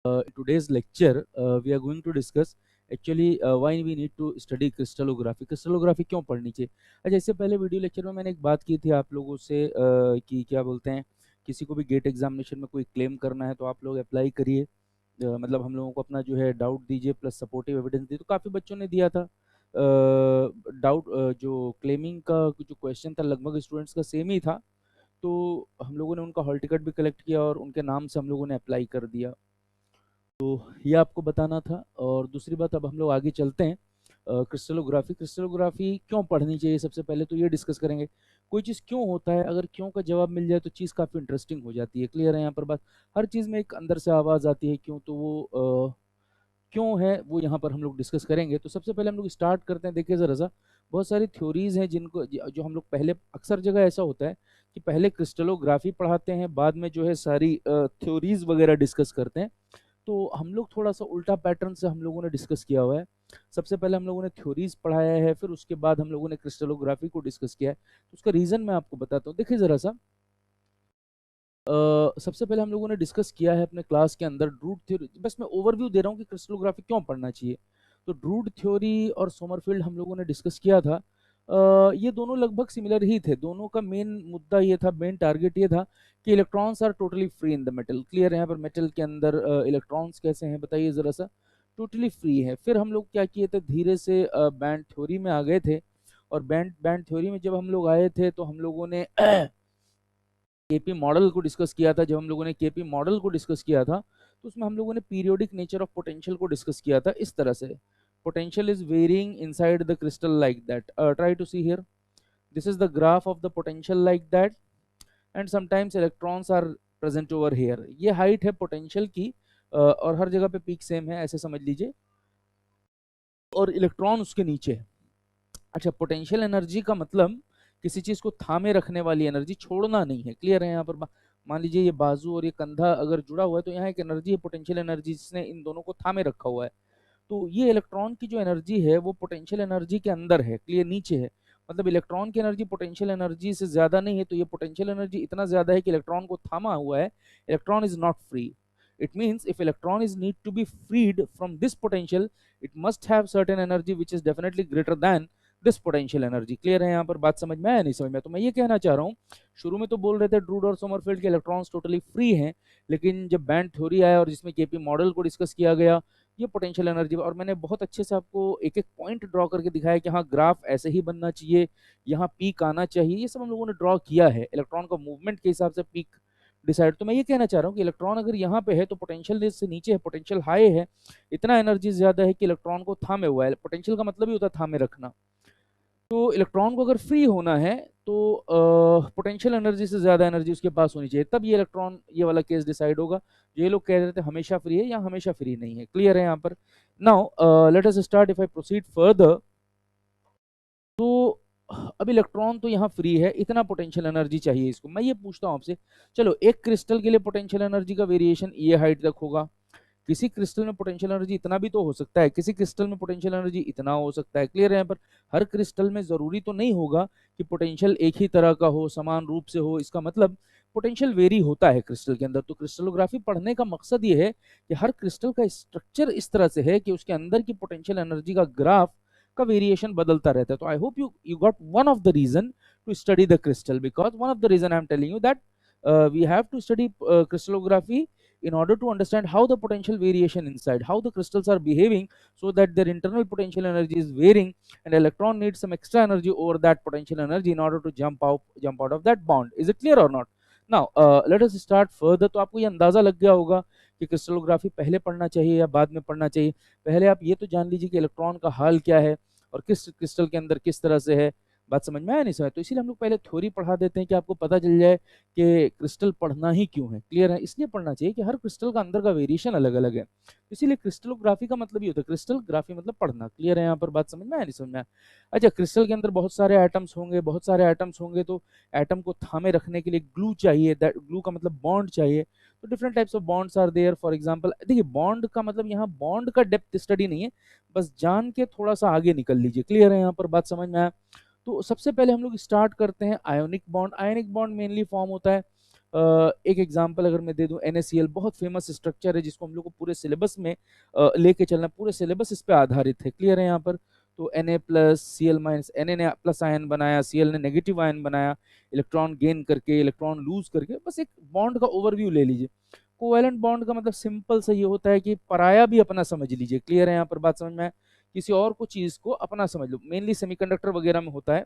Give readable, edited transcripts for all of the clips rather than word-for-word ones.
Today's lecture, we are going to discuss actually why we need to study crystallography. Crystallography क्यों पढ़नी चाहिए? अच्छा, इससे पहले वीडियो लेक्चर में मैंने एक बात की थी आप लोगों से कि क्या बोलते हैं, किसी को भी गेट एग्जामिनेशन में कोई क्लेम करना है तो आप लोग अप्लाई करिए। मतलब हम लोगों को अपना जो है डाउट दीजिए प्लस सपोर्टिव एविडेंस दीजिए। तो काफ़ी बच्चों ने दिया था डाउट। जो क्लेमिंग का जो क्वेश्चन था लगभग स्टूडेंट्स का सेम ही था। तो हम लोगों ने उनका हॉल टिकट भी कलेक्ट किया और उनके नाम से हम लोगों ने अप्लाई कर दिया। ये आपको बताना था। और दूसरी बात, अब हम लोग आगे चलते हैं। क्रिस्टलोग्राफी क्रिस्टलोग्राफी क्यों पढ़नी चाहिए, सबसे पहले तो ये डिस्कस करेंगे। कोई चीज़ क्यों होता है, अगर क्यों का जवाब मिल जाए तो चीज़ काफ़ी इंटरेस्टिंग हो जाती है। क्लियर है यहाँ पर बात? हर चीज़ में एक अंदर से आवाज़ आती है क्यों, तो वो क्यों है वो यहाँ पर हम लोग डिस्कस करेंगे। तो सबसे पहले हम लोग स्टार्ट करते हैं। देखिए ज़रा सा, बहुत सारी थ्योरीज हैं जिनको जो हम लोग पहले, अक्सर जगह ऐसा होता है कि पहले क्रिस्टलोग्राफी पढ़ाते हैं, बाद में जो है सारी थ्योरीज वगैरह डिस्कस करते हैं। तो हम लोग थोड़ा सा उल्टा पैटर्न से हम लोगों ने डिस्कस किया हुआ है। सबसे पहले हम लोगों ने थ्योरीज पढ़ाया है, फिर उसके बाद हम लोगों ने क्रिस्टलोग्राफी को डिस्कस किया है। तो उसका रीज़न मैं आपको बताता हूँ। देखिए ज़रा सा, सबसे पहले हम लोगों ने डिस्कस किया है अपने क्लास के अंदर ड्रूड थ्योरी। बस मैं ओवरव्यू दे रहा हूँ कि क्रिस्टलोग्राफी क्यों पढ़ना चाहिए। तो ड्रूड थ्योरी और सोमरफील्ड हम लोगों ने डिस्कस किया था। ये दोनों लगभग सिमिलर ही थे। दोनों का मेन मुद्दा ये था, मेन टारगेट ये था कि electrons are totally free in the metal. Clear है यहाँ पर? मेटल के अंदर इलेक्ट्रॉन्स कैसे हैं बताइए ज़रा सा? टोटली फ्री है। फिर हम लोग क्या किए थे, धीरे से बैंड थ्योरी में आ गए थे। और बैंड बैंड थ्योरी में जब हम लोग आए थे तो हम लोगों ने केपी मॉडल को डिस्कस किया था। जब हम लोगों ने केपी मॉडल को डिस्कस किया था तो उसमें हम लोगों ने पीरियोडिक नेचर ऑफ पोटेंशियल को डिस्कस किया था इस तरह से। Potential is varying inside the crystal like that. Try to see here, this is the graph of the potential like that, and sometimes electrons are present over here. ये height है potential की, और हर जगह पे पीक सेम है, ऐसे समझ लीजिए। और इलेक्ट्रॉन उसके नीचे है। अच्छा, पोटेंशियल एनर्जी का मतलब किसी चीज को थामे रखने वाली एनर्जी, छोड़ना नहीं है। क्लियर है यहाँ पर? मान लीजिए ये बाजू और ये कंधा अगर जुड़ा हुआ है तो यहाँ एक एनर्जी है, पोटेंशियल एनर्जी, जिसने इन दोनों को थामे रखा हुआ है। तो ये इलेक्ट्रॉन की जो एनर्जी है वो पोटेंशियल एनर्जी के अंदर है। क्लियर? नीचे है। मतलब इलेक्ट्रॉन की एनर्जी पोटेंशियल एनर्जी से ज्यादा नहीं है, तो ये पोटेंशियल एनर्जी इतना ज्यादा है कि इलेक्ट्रॉन को थामा हुआ है। Electron is not free. It means if electron is need to be freed from this potential, it must have certain energy which is definitely greater than this potential energy. Clear है यहाँ पर? बात समझ में आया नहीं समझ में? तो मैं ये कहना चाह रहा हूँ, शुरू में तो बोल रहे थे ड्रूड और सोमरफेल्ड के इलेक्ट्रॉन्स टोटली फ्री हैं, लेकिन जब बैंड थ्योरी आया और जिसमें केपी मॉडल को डिस्कस किया गया, ये पोटेंशियल एनर्जी, और मैंने बहुत अच्छे से आपको एक एक पॉइंट ड्रॉ करके दिखाया कि हाँ ग्राफ ऐसे ही बनना चाहिए, यहाँ पीक आना चाहिए, ये सब हम लोगों ने ड्रॉ किया है इलेक्ट्रॉन का मूवमेंट के हिसाब से पीक डिसाइड। तो मैं ये कहना चाह रहा हूँ कि इलेक्ट्रॉन अगर यहाँ पे है तो पोटेंशियल से नीचे है, पोटेंशियल हाई है, इतना एनर्जी ज्यादा है कि इलेक्ट्रॉन को थामे हुआ है। पोटेंशियल का मतलब ही होता है थामे रखना। तो इलेक्ट्रॉन को अगर फ्री होना है तो पोटेंशियल एनर्जी से ज्यादा एनर्जी उसके पास होनी चाहिए, तब ये इलेक्ट्रॉन, ये वाला केस डिसाइड होगा। ये लोग कह रहे थे हमेशा फ्री है या हमेशा फ्री नहीं है। क्लियर है यहाँ पर? Now let us start. If I proceed further, तो अब इलेक्ट्रॉन तो यहाँ फ्री है, इतना पोटेंशियल एनर्जी चाहिए इसको। मैं ये पूछता हूँ आपसे, चलो एक क्रिस्टल के लिए पोटेंशियल एनर्जी का वेरिएशन ये हाइट तक होगा, किसी क्रिस्टल में पोटेंशियल एनर्जी इतना भी तो हो सकता है, किसी क्रिस्टल में पोटेंशियल एनर्जी इतना हो सकता है। क्लियर है यहाँ पर? हर क्रिस्टल में जरूरी तो नहीं होगा कि पोटेंशियल एक ही तरह का हो, समान रूप से हो। इसका मतलब पोटेंशियल वेरी होता है क्रिस्टल के अंदर। तो क्रिस्टलोग्राफी पढ़ने का मकसद ये है कि हर क्रिस्टल का स्ट्रक्चर इस तरह से है कि उसके अंदर की पोटेंशियल एनर्जी का ग्राफ का वेरिएशन बदलता रहता है। तो I hope you you got one of the reason to study the crystal, because one of the reason I am telling you that we have to study crystallography in order to understand how the potential variation inside, how the crystals are behaving, so that their internal potential energy is varying, and electron needs some extra energy over that potential energy in order to jump out of that bond. Is it clear or not? Now let us start further. तो आपको ये अंदाजा लग गया होगा कि crystallography पहले पढ़ना चाहिए या बाद में पढ़ना चाहिए। पहले आप ये तो जान लीजिए कि इलेक्ट्रॉन का हाल क्या है और किस क्रिस्टल के अंदर किस तरह से है। बात समझ में आया नहीं समझ? तो इसीलिए हम लोग पहले थ्योरी पढ़ा देते हैं कि आपको पता चल जाए कि क्रिस्टल पढ़ना ही क्यों है। क्लियर है? इसलिए पढ़ना चाहिए कि हर क्रिस्टल का अंदर का वेरिएशन अलग अलग है। तो इसीलिए क्रिस्टलोग्राफी का मतलब ये होता है, क्रिस्टल ग्राफी मतलब पढ़ना। क्लियर है यहाँ पर? बात समझ में आया नहीं समझ में आया? अच्छा, क्रिस्टल के अंदर बहुत सारे एटम्स होंगे, बहुत सारे एटम्स होंगे, तो एटम को थामे रखने के लिए ग्लू चाहिए। दैट ग्लू का मतलब बॉन्ड चाहिए। तो different types of bonds are there. For example देखिए, बॉन्ड का मतलब यहाँ बॉन्ड का डेप्थ स्टडी नहीं है, बस जान के थोड़ा सा आगे निकल लीजिए। क्लियर है यहाँ पर? बात समझ में आया? तो सबसे पहले हम लोग स्टार्ट करते हैं ionic bond. Ionic bond mainly form होता है एक एग्जांपल अगर मैं दे दूं, NaCl बहुत फेमस स्ट्रक्चर है जिसको हम लोग को पूरे सिलेबस में लेके चलना, पूरे सिलेबस इस पे आधारित है। क्लियर है यहाँ पर? तो Na plus Cl minus, Na ने प्लस आयन बनाया, Cl ने नेगेटिव आयन बनाया, इलेक्ट्रॉन गेन करके इलेक्ट्रॉन लूज करके, बस एक बॉन्ड का ओवरव्यू ले लीजिए। कोवैलेंट बॉन्ड का मतलब सिंपल सा ये होता है कि पराया भी अपना समझ लीजिए। क्लियर है यहाँ पर बात समझ में आए? किसी और को चीज को अपना समझ लो, मेनली सेमीकंडक्टर वगैरह में होता है।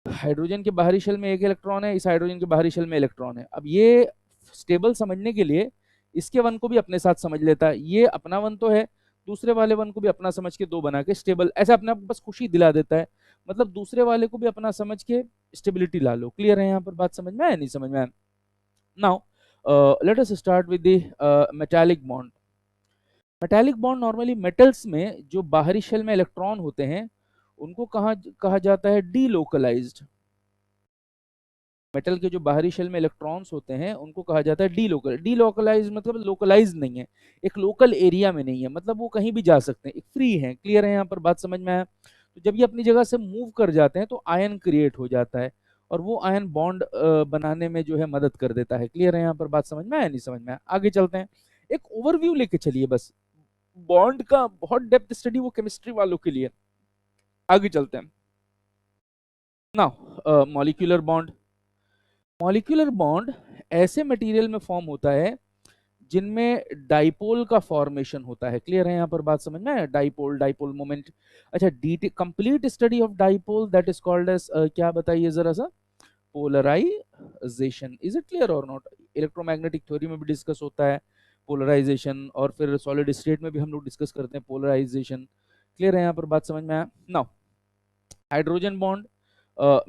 हाइड्रोजन के बाहरी शेल में एक इलेक्ट्रॉन है, इस हाइड्रोजन के बाहरी शेल में इलेक्ट्रॉन है। अब ये स्टेबल समझने के लिए इसके वन को भी अपने साथ समझ लेता है, ये अपना वन तो है, दूसरे वाले वन को भी अपना समझ के दो बना के स्टेबल, ऐसा अपने आप को बस खुशी दिला देता है, मतलब दूसरे वाले को भी अपना समझ के स्टेबिलिटी ला लो। क्लियर है यहाँ पर बात समझ में आया, नहीं समझ में आया? Now let us start with the metallic bond. Metallic bond normally metals में जो बाहरी शेल में इलेक्ट्रॉन होते हैं उनको कहा जाता है डीलोकलाइज्ड। मेटल के जो बाहरी शेल में इलेक्ट्रॉन्स होते हैं उनको कहा जाता है डीलोकलाइज, मतलब लोकलाइज नहीं है, एक लोकल एरिया में नहीं है, मतलब वो कहीं भी जा सकते हैं, एक फ्री है। क्लियर है यहाँ पर बात समझ में आया? तो जब ये अपनी जगह से मूव कर जाते हैं तो आयन क्रिएट हो जाता है, और वो आयन बॉन्ड बनाने में जो है मदद कर देता है। क्लियर है यहाँ पर बात समझ में आया, नहीं समझ में आया? आगे चलते हैं, एक ओवरव्यू लेके चलिए बस, बॉन्ड का बहुत डेप्थ स्टडी वो केमिस्ट्री वालों के लिए। आगे चलते हैं now, molecular bond. Molecular bond ऐसे मटेरियल में फॉर्म होता है जिनमें डाइपोल का फॉर्मेशन होता है। क्लियर है यहाँ पर बात समझ में आया? Dipole, dipole moment. अच्छा, complete study of dipole that is called as, क्या बताइए जरा सा, पोलराइजेशन। इज इट क्लियर और नॉट? इलेक्ट्रोमैग्नेटिक थ्योरी में भी डिस्कस होता है पोलराइजेशन, और फिर सॉलिड स्टेट में भी हम लोग डिस्कस करते हैं पोलराइजेशन। क्लियर है यहाँ पर बात समझ में आया? नाउ हाइड्रोजन बॉन्ड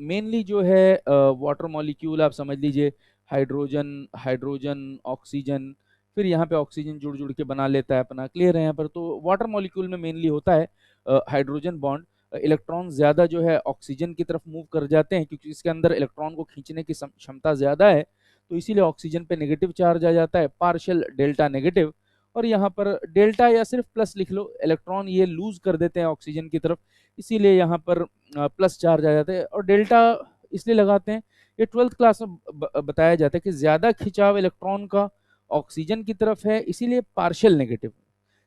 मेनली जो है वाटर मॉलिक्यूल आप समझ लीजिए, हाइड्रोजन, हाइड्रोजन ऑक्सीजन, फिर यहाँ पे ऑक्सीजन जुड़ जुड़ के बना लेता है अपना। क्लियर है यहाँ पर? तो वाटर मॉलिक्यूल में मेनली होता है हाइड्रोजन बॉन्ड। इलेक्ट्रॉन ज्यादा जो है ऑक्सीजन की तरफ मूव कर जाते हैं क्योंकि इसके अंदर इलेक्ट्रॉन को खींचने की क्षमता ज्यादा है, तो इसीलिए ऑक्सीजन पे नेगेटिव चार्ज आ जाता है, पार्शियल डेल्टा नेगेटिव। और यहाँ पर डेल्टा या सिर्फ प्लस लिख लो, इलेक्ट्रॉन ये लूज कर देते हैं ऑक्सीजन की तरफ, इसीलिए यहाँ पर प्लस चार्ज आ जाता है। और डेल्टा इसलिए लगाते हैं, ये 12th क्लास में बताया जाता है कि ज्यादा खिंचाव इलेक्ट्रॉन का ऑक्सीजन की तरफ है, इसीलिए पार्शियल नेगेटिव,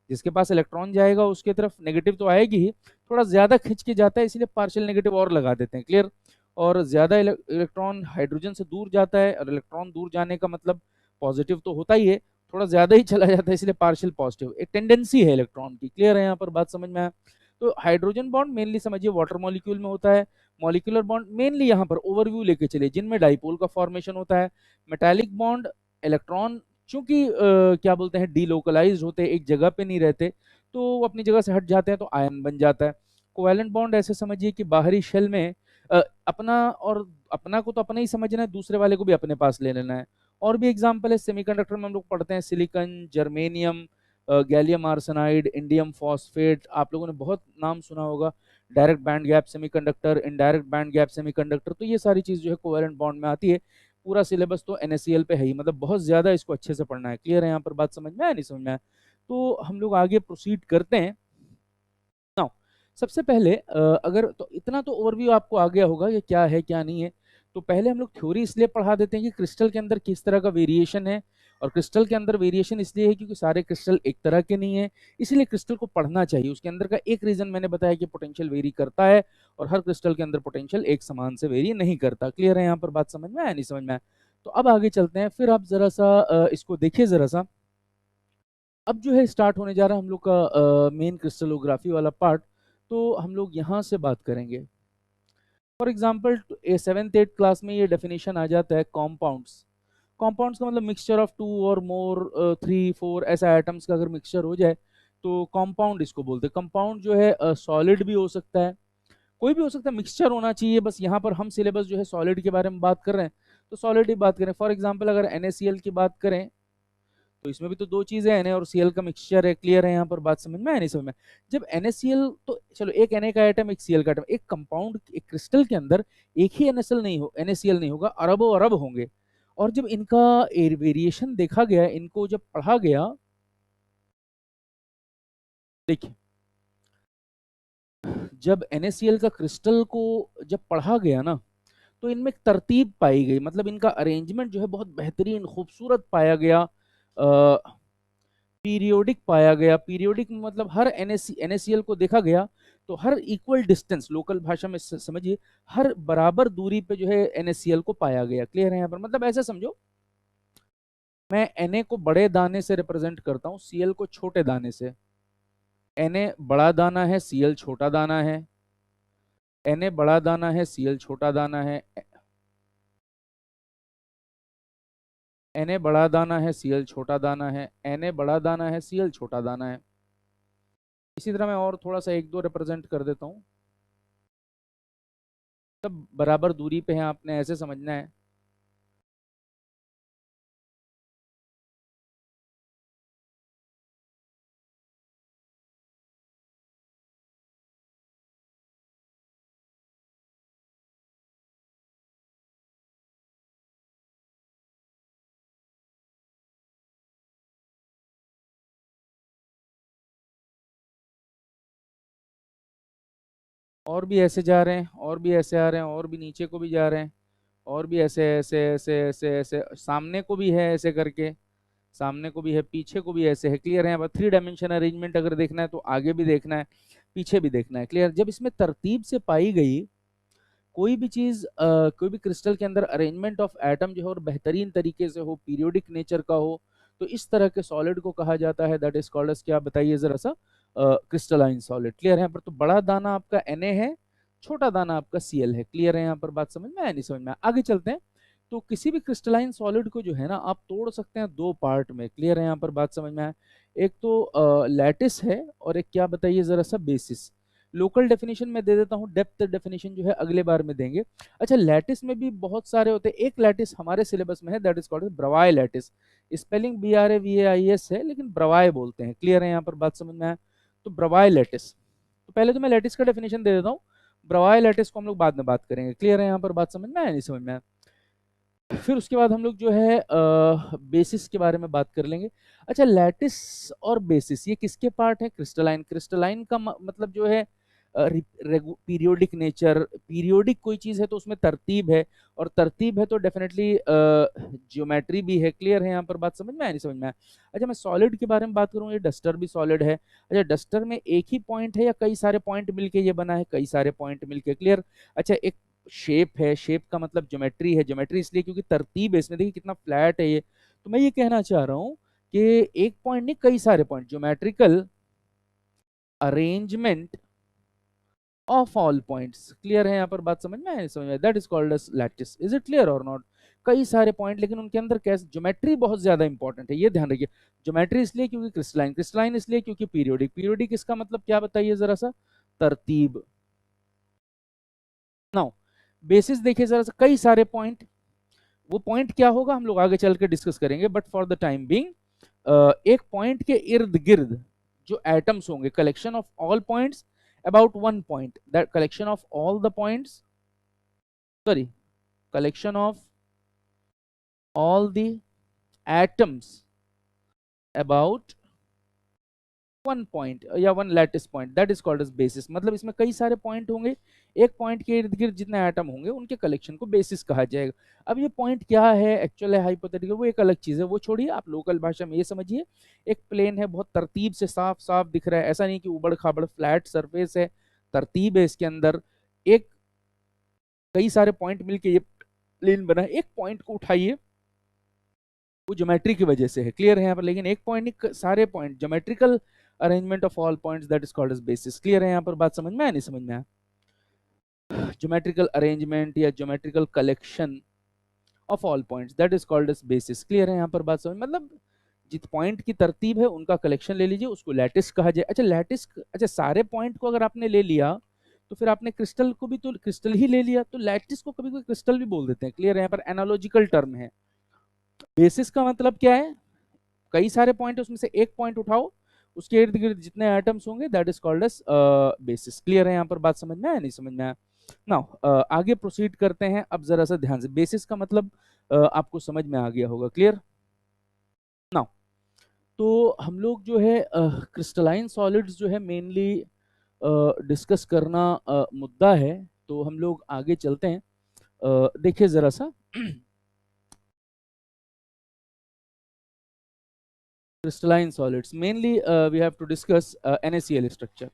जिसके पास इलेक्ट्रॉन जाएगा उसके तरफ नेगेटिव तो आएगी ही, थोड़ा ज्यादा खिंच के जाता है इसलिए पार्शियल नेगेटिव और लगा देते हैं। क्लियर? और ज्यादा इलेक्ट्रॉन हाइड्रोजन से दूर जाता है, और इलेक्ट्रॉन दूर जाने का मतलब पॉजिटिव तो होता ही है, थोड़ा ज्यादा ही चला जाता है इसलिए पार्शियल पॉजिटिव, एक टेंडेंसी है इलेक्ट्रॉन की। क्लियर है यहाँ पर बात समझ में आया? तो हाइड्रोजन बॉन्ड मेनली समझिए वाटर मॉलिक्यूल में होता है। मॉलिक्यूलर बॉन्ड मेनली यहाँ पर ओवरव्यू लेके चलिए जिनमें डाइपोल का फॉर्मेशन होता है। मेटालिक बॉन्ड, इलेक्ट्रॉन चूंकि क्या बोलते हैं डीलोकलाइज होते हैं, एक जगह पे नहीं रहते, तो वो अपनी जगह से हट जाते हैं तो आयन बन जाता है। कोवैलेंट बॉन्ड ऐसे समझिए कि बाहरी शेल में अपना, और अपना को तो अपना ही समझना है, दूसरे वाले को भी अपने पास ले लेना है। और भी एग्जांपल है सेमीकंडक्टर में हम लोग पढ़ते हैं, silicon, germanium, gallium arsenide, indium phosphate, आप लोगों ने बहुत नाम सुना होगा, direct band gap semiconductor, indirect band gap semiconductor, तो ये सारी चीज जो है कोवैलेंट बॉन्ड में आती है। पूरा सिलेबस तो NaCl पे है ही, मतलब बहुत ज्यादा इसको अच्छे से पढ़ना है। क्लियर है यहाँ पर बात समझ में आया, नहीं समझ में आया? तो हम लोग आगे प्रोसीड करते हैं नाउ। सबसे पहले अगर तो इतना तो ओवरव्यू आपको आ गया होगा ये क्या है क्या नहीं है, तो पहले हम लोग थ्योरी इसलिए पढ़ा देते हैं कि क्रिस्टल के अंदर किस तरह का वेरिएशन है, और क्रिस्टल के अंदर वेरिएशन इसलिए है क्योंकि सारे क्रिस्टल एक तरह के नहीं है, इसलिए क्रिस्टल को पढ़ना चाहिए। उसके अंदर का एक रीजन मैंने बताया कि पोटेंशियल वेरी करता है, और हर क्रिस्टल के अंदर पोटेंशियल एक समान से वेरी नहीं करता। क्लियर है यहाँ पर बात समझ में आया, नहीं समझ में आया? तो अब आगे चलते हैं, फिर आप जरा सा इसको देखिए जरा सा। अब जो है स्टार्ट होने जा रहा है हम लोग का मेन क्रिस्टलोग्राफी वाला पार्ट, तो हम लोग यहाँ से बात करेंगे। For example seventh eight class में ये डेफिनेशन आ जाता है कॉम्पाउंड्स। कॉम्पाउंड्स का मतलब मिक्सचर ऑफ टू और मोर, थ्री फोर ऐसा आइटम्स का अगर मिक्सचर हो जाए तो कंपाउंड इसको बोलते हैं। कंपाउंड जो है सॉलिड भी हो सकता है, कोई भी हो सकता है, मिक्सचर होना चाहिए, बस यहाँ पर हम सिलेबस जो है सॉलिड के बारे में बात कर रहे हैं तो सॉलिड ही बात करें। फॉर एग्जाम्पल अगर NaCl की बात करें तो इसमें भी तो दो चीजें Na और Cl का मिक्सचर है। क्लियर है यहाँ पर बात समझ में आया, नहीं समझ में? जब NaCl, तो चलो एक Na का आइटम एक Cl का आइटम, एक कंपाउंड एक क्रिस्टल के अंदर एक ही NaCl नहीं होगा, अरबों अरब होंगे। और जब इनका वेरिएशन देखा गया, इनको जब पढ़ा गया, देखिए जब NaCl का क्रिस्टल को जब पढ़ा गया ना, तो इनमें एक तरतीब पाई गई, मतलब इनका अरेंजमेंट जो है बहुत बेहतरीन खूबसूरत पाया गया, पीरियोडिक पाया गया। पीरियोडिक मतलब हर NaCl को देखा गया तो हर इक्वल डिस्टेंस, लोकल भाषा में समझिए, हर बराबर दूरी पे जो है NaCl को पाया गया। क्लियर है यहाँ पर? मतलब ऐसे समझो, मैं Na को बड़े दाने से रिप्रेजेंट करता हूँ, Cl को छोटे दाने से। Na बड़ा दाना है, Cl छोटा दाना है। Na बड़ा दाना है, Cl छोटा दाना है। Na बड़ा दाना है, Cl छोटा दाना है। Na बड़ा दाना है, Cl छोटा दाना है। इसी तरह मैं और थोड़ा सा एक दो रिप्रेजेंट कर देता हूँ। सब बराबर दूरी पे हैं, आपने ऐसे समझना है। और भी ऐसे जा रहे हैं, और भी ऐसे आ रहे हैं, और भी नीचे को भी जा रहे हैं, और भी ऐसे ऐसे ऐसे ऐसे ऐसे, सामने को भी है ऐसे करके, सामने को भी है, पीछे को भी ऐसे है। क्लियर है? अब 3 डायमेंशन अरेंजमेंट अगर देखना है तो आगे भी देखना है, पीछे भी देखना है। क्लियर? जब इसमें तरतीब से पाई गई कोई भी चीज, कोई भी क्रिस्टल के अंदर अरेंजमेंट ऑफ एटम जो है और बेहतरीन तरीके से हो, पीरियोडिक नेचर का हो, तो इस तरह के सॉलिड को कहा जाता है, दैट इज कॉल्ड एज, क्या बताइए जरा सा, क्रिस्टलाइन सॉलिड। क्लियर है यहाँ पर? तो बड़ा दाना आपका Na है, छोटा दाना आपका Cl है। क्लियर है यहाँ पर? बात समझ में आया? नहीं समझ में आया? आगे चलते हैं। तो किसी भी क्रिस्टलाइन सॉलिड को जो है ना, आप तोड़ सकते हैं दो पार्ट में। क्लियर है यहाँ पर? बात समझ में आया? एक तो लैटिस है, और एक क्या बताइए जरा सा, बेसिस। लोकल डेफिनेशन में दे देता हूँ, डेप्थ डेफिनेशन जो है अगले बार में देंगे। अच्छा, लैटिस में भी बहुत सारे होते हैं। एक लैटिस हमारे सिलेबस में है, that is called Bravais lattice. Spelling BRAVAIS है, लेकिन ब्रवाई बोलते हैं। क्लियर है यहाँ पर? बात समझ में आया? तो ब्रवाई लैटिस, तो पहले तो मैं लैटिस का डेफिनेशन दे देता हूँ, ब्रवाई लैटिस को हम लोग बाद में बात करेंगे। क्लियर है यहाँ पर? बात समझ में आया? नहीं समझ में आया? फिर उसके बाद हम लोग जो है बेसिस के बारे में बात कर लेंगे। अच्छा, लैटिस और बेसिस ये किसके पार्ट है? क्रिस्टलाइन। क्रिस्टलाइन का मतलब जो है पीरियोडिक नेचर। पीरियोडिक कोई चीज है तो उसमें तरतीब है, और तरतीब है तो डेफिनेटली ज्योमेट्री भी है। क्लियर है यहाँ पर? बात समझ में आया? नहीं समझ में आया? अच्छा, मैं सॉलिड के बारे में बात करूँ, ये डस्टर भी सॉलिड है। अच्छा, डस्टर में एक ही पॉइंट है या कई सारे पॉइंट मिलके ये बना है? कई सारे पॉइंट मिलके। क्लियर? अच्छा, एक शेप है, शेप का मतलब ज्योमेट्री है। ज्योमेट्री इसलिए क्योंकि तरतीब है इसमें, देखिए कितना फ्लैट है ये। तो मैं ये कहना चाह रहा हूँ कि एक पॉइंट नहीं, कई सारे point, geometrical arrangement of all points. Clear है यहाँ पर? बात समझ में आया? समझ में? That is called as lattice. Is it clear और नॉट? कई सारे पॉइंट, लेकिन उनके अंदर कैसे ज्योमेट्री बहुत ज्यादा इंपॉर्टेंट है, ये ध्यान रखिए। ज्योमेट्री इसलिए क्योंकि क्रिस्टलाइन, क्रिस्टलाइन इसलिए क्योंकि पीरियोडिक, पीरियोडिक इसका मतलब क्या बताइए जरा सा, तरतीब। नाउ बेसिस देखिए जरा सा, कई सारे पॉइंट, वो पॉइंट क्या होगा हम लोग आगे चल के डिस्कस करेंगे, but for the time being एक पॉइंट के इर्द गिर्द जो एटम्स होंगे, collection of all points about one point, that collection of all the points, sorry, collection of all the atoms about one point या one lattice point, that is called as basis. मतलब इसमें कई सारे point होंगे, एक point के इर्द गिर्द जितने एटम होंगे उनके कलेक्शन को बेसिस कहा जाएगा। अब ये पॉइंट क्या है, एक्चुअल है, हाइपोथेटिकल, वो एक अलग चीज है, वो छोड़िए, आप लोकल भाषा में ये समझिए, एक प्लेन है, बहुत तरतीब से साफ साफ दिख रहा है, ऐसा नहीं कि उबड़ खाबड़ फ्लैट सरफेस है, तरतीब है इसके अंदर। एक कई सारे पॉइंट मिलके ये प्लेन बना है, एक पॉइंट को उठाइए, वो ज्योमेट्री की वजह से है। क्लियर है यहाँ पर? लेकिन एक पॉइंट नहीं, सारे point, geometrical arrangement of all points, that is called as basis. Clear है यहाँ पर? बात समझ में आया? नहीं समझ में आया? ज्योमेट्रिकल अरेंजमेंट या geometrical collection of all points, that is called as basis. Clear है यहाँ पर? बात समझ, मतलब जित पॉइंट की तरतीब है उनका कलेक्शन ले लीजिए, उसको लैटिस कहा जाए। अच्छा, लैटिस, अच्छा, सारे पॉइंट को अगर आपने ले लिया तो फिर आपने क्रिस्टल को भी तो क्रिस्टल ही ले लिया, तो लैटिस को कभी कोई क्रिस्टल भी बोल देते हैं। क्लियर है यहाँ पर? एनालॉजिकल टर्म है। बेसिस का मतलब क्या है, कई सारे पॉइंट, उसमें से एक पॉइंट उठाओ, उसके इर्द गिर्द जितने एटम्स होंगे, that is called as basis. Clear है यहाँ पर? बात समझ में आया? नहीं समझ में आया? नाउ आगे प्रोसीड करते हैं। अब जरा सा ध्यान से, बेसिस का मतलब आपको समझ में आ गया होगा। क्लियर? नाउ तो हम लोग जो है क्रिस्टलाइन सॉलिड्स जो है मेनली डिस्कस करना मुद्दा है, तो हम लोग आगे चलते हैं। देखिए जरा सा crystalline solids, mainly we have to discuss NaCl structure.